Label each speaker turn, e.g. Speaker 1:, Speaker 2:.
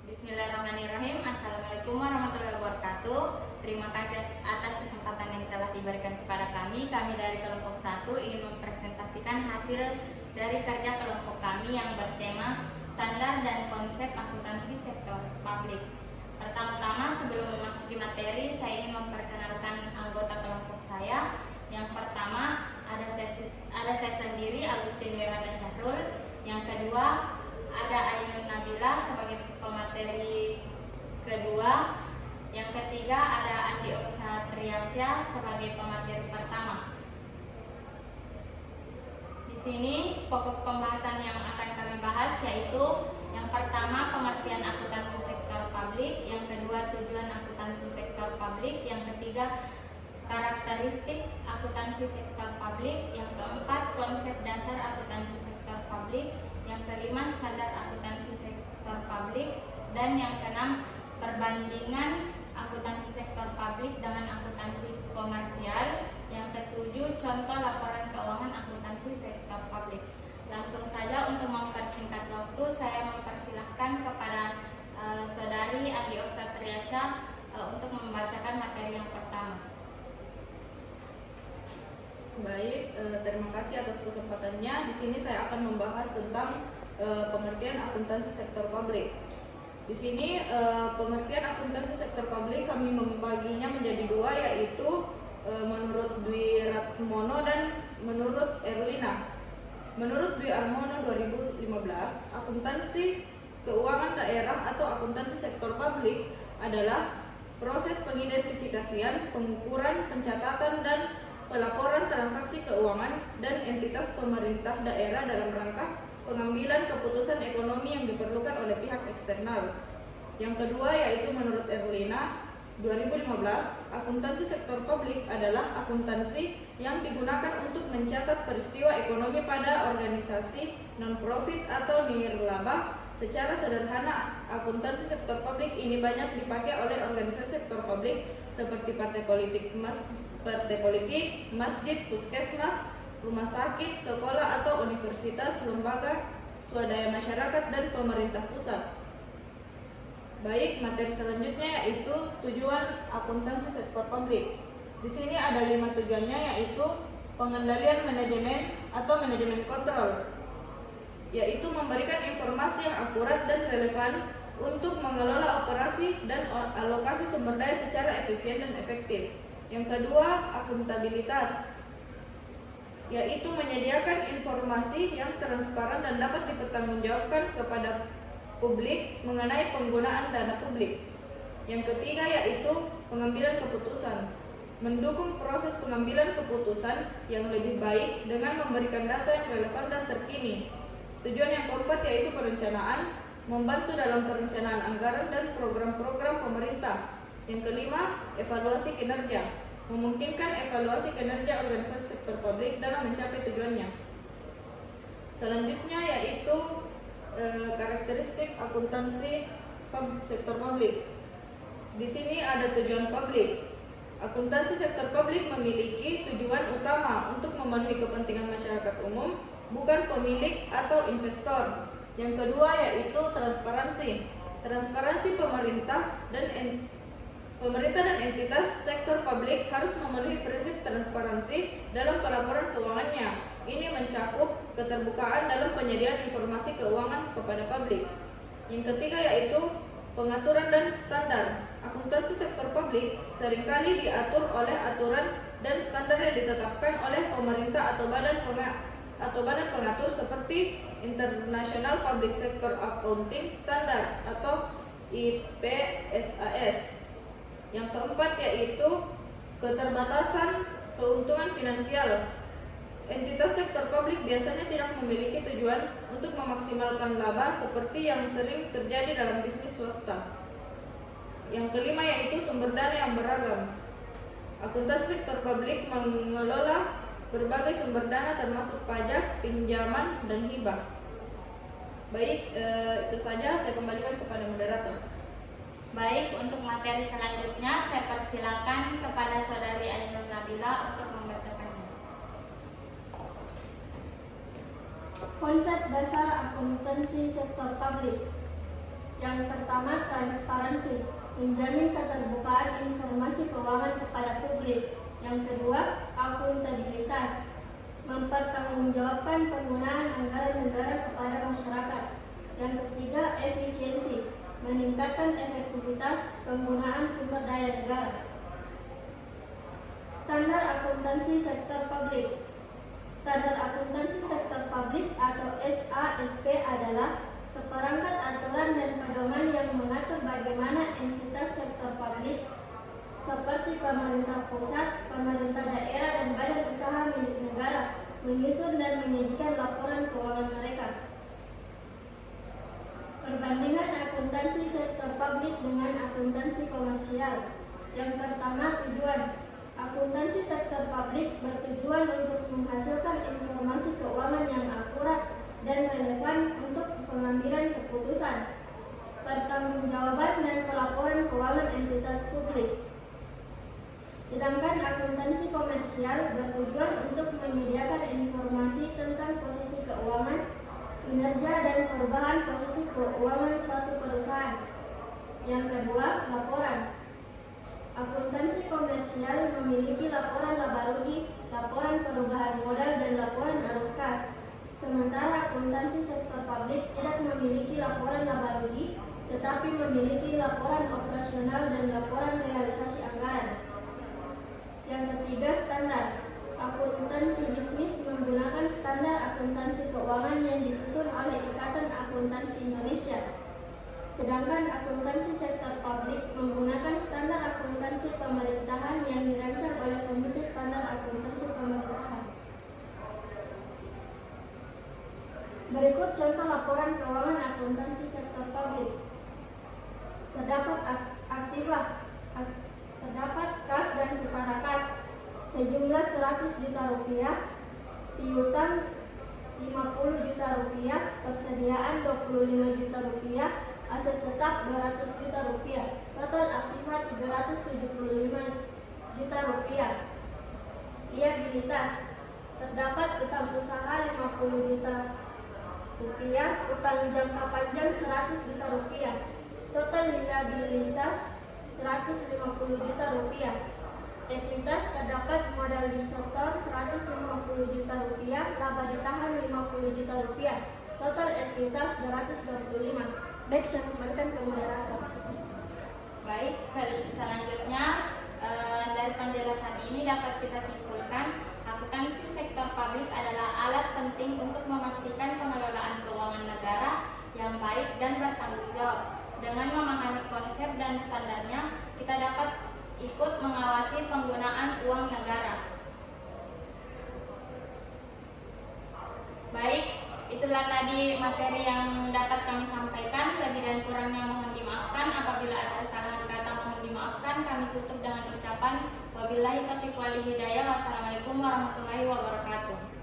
Speaker 1: Bismillahirrahmanirrahim. Assalamualaikum warahmatullahi wabarakatuh. Terima kasih atas kesempatan yang telah diberikan kepada kami. Kami dari kelompok 1 ingin mempresentasikan hasil dari kerja kelompok kami yang bertema standar dan konsep akuntansi sektor publik. Pertama-tama sebelum memasuki materi, saya ingin memperkenalkan anggota kelompok saya. Yang pertama ada saya sendiri, Agustin Wiranda Syahrul. Yang kedua ada Ainun Nabila sebagai pemateri kedua. Yang ketiga ada Andi Oksa Triasya sebagai pemateri pertama. Di sini pokok pembahasan yang akan kami bahas yaitu yang pertama pengertian akuntansi sektor publik, yang kedua tujuan akuntansi sektor publik, yang ketiga karakteristik akuntansi sektor publik, yang keempat konsep dasar akuntansi sektor publik, yang kelima standar akuntansi sektor publik, dan yang keenam perbandingan akuntansi sektor publik dengan akuntansi komersial, yang ketujuh contoh laporan keuangan akuntansi sektor publik. Langsung saja untuk mempersingkat waktu, saya mempersilahkan kepada saudari Andi Oksa Triasya untuk membacakan materi yang pertama.
Speaker 2: Baik, terima kasih atas kesempatannya. Di sini saya akan membahas tentang pengertian akuntansi sektor publik. Di sini pengertian akuntansi sektor publik kami membaginya menjadi dua, yaitu menurut Dwi Ratmono dan menurut Erlina. Menurut Dwi Armono 2015, akuntansi keuangan daerah atau akuntansi sektor publik adalah proses pengidentifikasian, pengukuran, pencatatan, dan pelaporan transaksi keuangan dan entitas pemerintah daerah dalam rangka pengambilan keputusan ekonomi yang diperlukan oleh pihak eksternal. Yang kedua yaitu menurut Erlina 2015, akuntansi sektor publik adalah akuntansi yang digunakan untuk mencatat peristiwa ekonomi pada organisasi non-profit atau nirlaba. Secara sederhana, akuntansi sektor publik ini banyak dipakai oleh organisasi sektor publik seperti partai politik, masjid, puskesmas, rumah sakit, sekolah atau universitas, lembaga, swadaya masyarakat, dan pemerintah pusat. Baik, materi selanjutnya yaitu tujuan akuntansi sektor publik. Di sini ada 5 tujuannya, yaitu pengendalian manajemen atau manajemen kontrol, yaitu memberikan informasi yang akurat dan relevan untuk mengelola operasi dan alokasi sumber daya secara efisien dan efektif. Yang kedua, akuntabilitas, yaitu menyediakan informasi yang transparan dan dapat dipertanggungjawabkan kepada publik mengenai penggunaan dana publik. Yang ketiga yaitu pengambilan keputusan, mendukung proses pengambilan keputusan yang lebih baik dengan memberikan data yang relevan dan terkini. Tujuan yang keempat yaitu perencanaan, membantu dalam perencanaan anggaran dan program-program pemerintah. Yang kelima, evaluasi kinerja, memungkinkan evaluasi kinerja organisasi sektor publik dalam mencapai tujuannya. Selanjutnya yaitu karakteristik akuntansi sektor publik. Di sini ada tujuan publik. Akuntansi sektor publik memiliki tujuan utama untuk memenuhi kepentingan masyarakat umum, bukan pemilik atau investor. Yang kedua yaitu transparansi. Transparansi pemerintah dan entitas sektor publik harus memenuhi prinsip transparansi dalam pelaporan keuangannya. Ini mencakup keterbukaan dalam penyediaan informasi keuangan kepada publik. Yang ketiga yaitu pengaturan dan standar. Akuntansi sektor publik seringkali diatur oleh aturan dan standar yang ditetapkan oleh pemerintah atau badan pengatur seperti International Public Sector Accounting Standards atau IPSAS. Yang keempat yaitu keterbatasan keuntungan finansial. Entitas sektor publik biasanya tidak memiliki tujuan untuk memaksimalkan laba seperti yang sering terjadi dalam bisnis swasta. Yang kelima yaitu sumber dana yang beragam. Akuntansi sektor publik mengelola berbagai sumber dana termasuk pajak, pinjaman, dan hibah. Baik, itu saja, saya kembalikan kepada moderator.
Speaker 1: Baik, untuk materi selanjutnya saya persilakan kepada saudari Ainun Nabila untuk membacakannya.
Speaker 3: Konsep dasar akuntansi sektor publik. Yang pertama pertama, transparansi, menjamin keterbukaan informasi keuangan kepada publik. Yang kedua, akuntabilitas, mempertanggungjawabkan penggunaan anggaran negara kepada masyarakat. Yang ketiga, efisiensi, meningkatkan efektivitas penggunaan sumber daya negara. Standar akuntansi sektor publik. Standar akuntansi sektor publik atau SASP adalah seperangkat aturan dan pedoman yang mengatur bagaimana entitas sektor publik seperti pemerintah pusat, pemerintah daerah, dan badan usaha milik negara menyusun dan menyajikan laporan keuangan mereka. Perbandingan akuntansi sektor publik dengan akuntansi komersial. Yang pertama, tujuan. Akuntansi sektor publik bertujuan untuk menghasilkan informasi keuangan yang akurat dan relevan untuk pengambilan keputusan, pertanggungjawaban dan pelaporan keuangan entitas publik. Sedangkan akuntansi komersial bertujuan untuk menyediakan informasi tentang posisi keuangan, kinerja dan perubahan posisi keuangan suatu perusahaan. Yang kedua, laporan. Akuntansi komersial memiliki laporan laba rugi, laporan perubahan modal, dan laporan arus kas. Sementara akuntansi sektor publik tidak memiliki laporan laba rugi, tetapi memiliki laporan operasional dan laporan realisasi anggaran. Yang ketiga, standar. Akuntansi bisnis menggunakan standar akuntansi keuangan yang disusun oleh Ikatan Akuntansi Indonesia. Sedangkan akuntansi sektor publik menggunakan standar akuntansi pemerintahan yang dirancang oleh Komite Standar Akuntansi Pemerintahan. Berikut contoh laporan keuangan akuntansi sektor publik. Terdapat terdapat kas dan setara kas sejumlah 100 juta rupiah, piutang 50 juta rupiah, persediaan 25 juta rupiah, aset tetap 200 juta rupiah, total aktiva 375 juta rupiah. Liabilitas, terdapat utang usaha 50 juta rupiah, utang jangka panjang 100 juta rupiah, total liabilitas 150 juta rupiah. Ekuitas, terdapat modal disetor 150 juta rupiah, laba ditahan 50 juta rupiah, total ekuitas 225. Baik, saya kembalikan ke moderator.
Speaker 1: Baik, selanjutnya dari penjelasan ini dapat kita simpulkan akuntansi sektor publik adalah alat penting untuk memastikan pengelolaan keuangan negara yang baik dan bertanggung jawab. Dengan memahami konsep dan standarnya, kita dapat ikut mengawasi penggunaan uang negara. Baik, itulah tadi materi yang dapat kami sampaikan. Lebih dan kurangnya mohon dimaafkan. Apabila ada kesalahan kata mohon dimaafkan. Kami tutup dengan ucapan wabillahi taufiq wal hidayah. Wassalamualaikum warahmatullahi wabarakatuh.